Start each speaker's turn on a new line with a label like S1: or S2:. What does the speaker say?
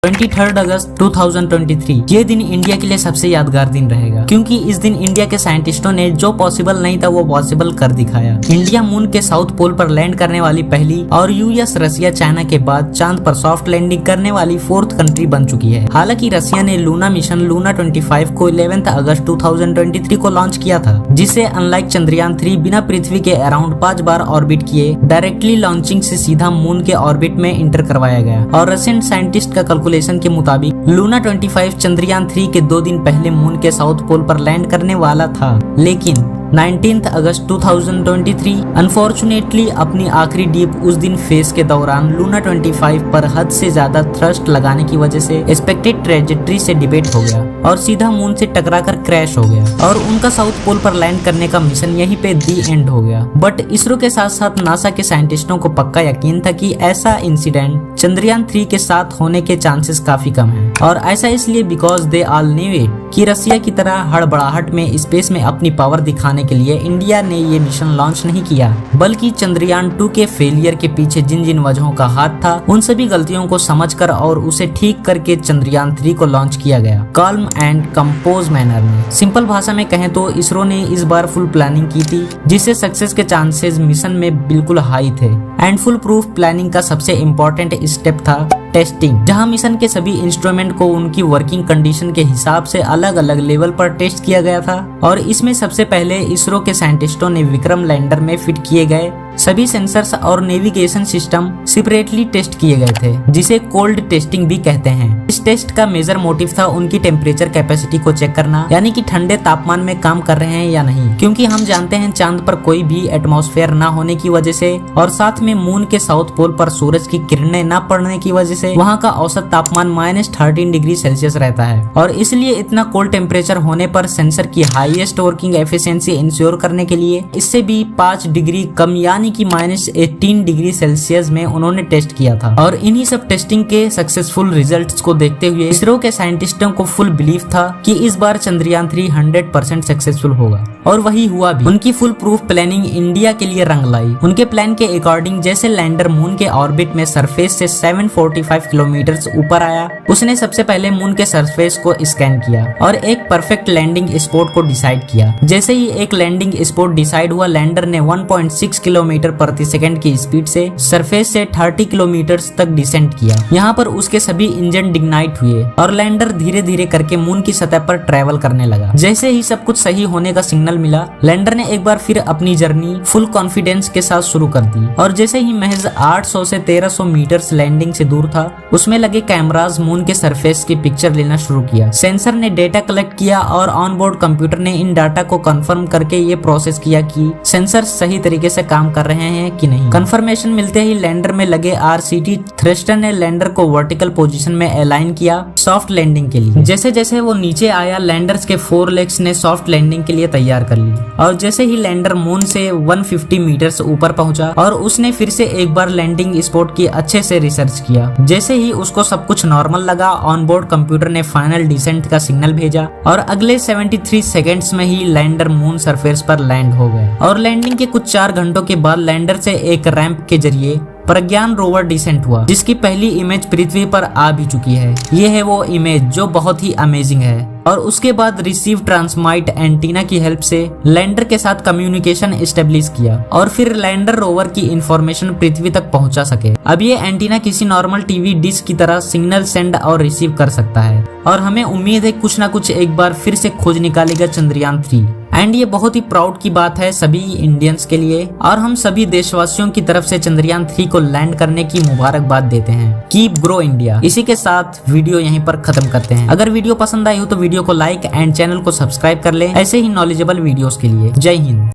S1: 23 अगस्त 2023 ये दिन इंडिया के लिए सबसे यादगार दिन रहेगा, क्योंकि इस दिन इंडिया के साइंटिस्टों ने जो पॉसिबल नहीं था वो पॉसिबल कर दिखाया। इंडिया मून के साउथ पोल पर लैंड करने वाली पहली और यूएस, रसिया, चाइना के बाद चांद पर सॉफ्ट लैंडिंग करने वाली 4th कंट्री बन चुकी है। हालांकि रसिया ने लूना मिशन लूना 25 को 11 अगस्त 2023 को लॉन्च किया था, जिसे अनलाइक चंद्रयान 3 बिना पृथ्वी के अराउंड 5 बार ऑर्बिट किए डायरेक्टली लॉन्चिंग से सीधा मून के ऑर्बिट में इंटर करवाया गया। और रशियन साइंटिस्ट का कैलकुलेशन के मुताबिक लूना 25 चंद्रयान 3 के 2 दिन पहले मून के साउथ पोल पर लैंड करने वाला था, लेकिन 19 अगस्त 2023 अनफॉर्चुनेटली अपनी आखिरी डीप उस दिन फेस के दौरान लूना 25 पर हद से ज्यादा थ्रस्ट लगाने की वजह से एक्सपेक्टेड ट्रेजेक्टरी से डिबेट हो गया और सीधा मून से टकराकर क्रैश हो गया और उनका साउथ पोल पर लैंड करने का मिशन यहीं पे दी एंड हो गया। बट इसरो के साथ साथ नासा के साइंटिस्टों को पक्का यकीन था कि ऐसा इंसिडेंट चंद्रयान 3 के साथ होने के चांसेस काफी कम हैं, और ऐसा इसलिए because they all knew it कि रसिया की तरह हड़बड़ाहट में स्पेस में अपनी पावर दिखाने के लिए इंडिया ने ये मिशन लॉन्च नहीं किया, बल्कि चंद्रयान 2 के फेलियर के पीछे जिन जिन वजहों का हाथ था उन सभी गलतियों को समझकर और उसे ठीक करके चंद्रयान 3 को लॉन्च किया गया काल्म एंड कंपोज मैनर में। सिंपल भाषा में कहें तो इसरो ने इस बार फुल प्लानिंग की थी, जिससे सक्सेस के चांसेस मिशन में बिल्कुल हाई थे। एंड फुल प्रूफ प्लानिंग का सबसे इम्पोर्टेंट स्टेप था टेस्टिंग, जहां मिशन के सभी इंस्ट्रूमेंट को उनकी वर्किंग कंडीशन के हिसाब से अलग अलग लेवल पर टेस्ट किया गया था। और इसमें सबसे पहले इसरो के साइंटिस्टों ने विक्रम लैंडर में फिट किए गए सभी सेंसर्स और नेविगेशन सिस्टम सेपरेटली टेस्ट किए गए थे, जिसे कोल्ड टेस्टिंग भी कहते हैं। इस टेस्ट का मेजर मोटिव था उनकी टेम्परेचर कैपेसिटी को चेक करना, यानी कि ठंडे तापमान में काम कर रहे हैं या नहीं, क्योंकि हम जानते हैं चांद पर कोई भी एटमॉस्फेयर ना होने की वजह से और साथ में मून के साउथ पोल पर सूरज की किरणें न पड़ने की वजह से वहाँ का औसत तापमान -13 डिग्री सेल्सियस रहता है, और इसलिए इतना कोल्ड टेम्परेचर होने पर सेंसर की हाईएस्ट वर्किंग एफिशिएंसी इंश्योर करने के लिए इससे भी 5 डिग्री कम यानी कि -18 डिग्री सेल्सियस में उन्होंने टेस्ट किया था। और इन्हीं सब टेस्टिंग के सक्सेसफुल रिजल्ट्स को देखते हुए इसरो के साइंटिस्टों को फुल बिलीफ था कि इस बार चंद्रयान 3 100% सक्सेसफुल होगा, और वही हुआ भी। उनकी फुल प्रूफ प्लानिंग इंडिया के लिए रंग लाई। उनके प्लान के अकॉर्डिंग जैसे लैंडर मून के ऑर्बिट में सरफेस से 745 किलोमीटर ऊपर आया, उसने सबसे पहले मून के सरफेस को स्कैन किया और एक परफेक्ट लैंडिंग स्पॉट को डिसाइड किया। जैसे ही एक लैंडिंग स्पॉट डिसाइड हुआ, लैंडर ने 1.6 किलोमीटर प्रति सेकंड की स्पीड से सरफेस से 30 किलोमीटर तक डिसेंट किया। यहाँ पर उसके सभी इंजन डिग्नाइट हुए और लैंडर धीरे धीरे करके मून की सतह पर ट्रेवल करने लगा। जैसे ही सब कुछ सही होने का सिग्नल मिला, लैंडर ने एक बार फिर अपनी जर्नी फुल कॉन्फिडेंस के साथ शुरू कर दी। और जैसे ही महज 800 से 1300 मीटर्स लैंडिंग से दूर था, उसमें लगे कैमराज मून के सरफेस की पिक्चर लेना शुरू किया। सेंसर ने डेटा कलेक्ट किया और ऑन बोर्ड कंप्यूटर ने इन डाटा को कंफर्म करके ये प्रोसेस किया कि सेंसर सही तरीके से काम कर रहे हैं कि नहीं। कंफर्मेशन मिलते ही लैंडर में लगे RCT थ्रस्टर ने लैंडर को वर्टिकल पोजीशन में अलाइन किया सॉफ्ट लैंडिंग के लिए। जैसे जैसे वो नीचे आया, लैंडर्स के 4 लेग्स ने सॉफ्ट लैंडिंग के लिए तैयार कर ली। और जैसे ही लैंडर मून से 150 मीटर्स ऊपर पहुंचा और उसने फिर से एक बार लैंडिंग स्पॉट की अच्छे से रिसर्च किया। जैसे ही उसको सब कुछ नॉर्मल लगा, ऑन बोर्ड कंप्यूटर ने फाइनल डिसेंट का सिग्नल भेजा और अगले 73 सेकेंड्स में ही लैंडर मून सरफेस पर लैंड हो गया। और लैंडिंग के कुछ 4 घंटों के बाद लैंडर से एक रैंप के जरिए प्रज्ञान रोवर डिसेंट हुआ, जिसकी पहली इमेज पृथ्वी पर आ भी चुकी है। ये है वो इमेज जो बहुत ही अमेजिंग है। और उसके बाद रिसीव ट्रांसमाइट एंटीना की हेल्प से लैंडर के साथ कम्युनिकेशन एस्टेब्लिश किया और फिर लैंडर रोवर की इंफॉर्मेशन पृथ्वी तक पहुंचा सके। अब ये एंटीना किसी नॉर्मल टीवी डिश की तरह सिग्नल सेंड और रिसीव कर सकता है, और हमें उम्मीद है कुछ ना कुछ एक बार फिर से खोज निकालेगा चंद्रयान 3। एंड ये बहुत ही प्राउड की बात है सभी इंडियंस के लिए, और हम सभी देशवासियों की तरफ से चंद्रयान 3 को लैंड करने की मुबारकबाद देते हैं। Keep grow India. इसी के साथ वीडियो यहीं पर खत्म करते हैं। अगर वीडियो पसंद आई हो तो वीडियो को लाइक एंड चैनल को सब्सक्राइब कर ले ऐसे ही नॉलेजेबल वीडियोस के लिए। जय हिंद।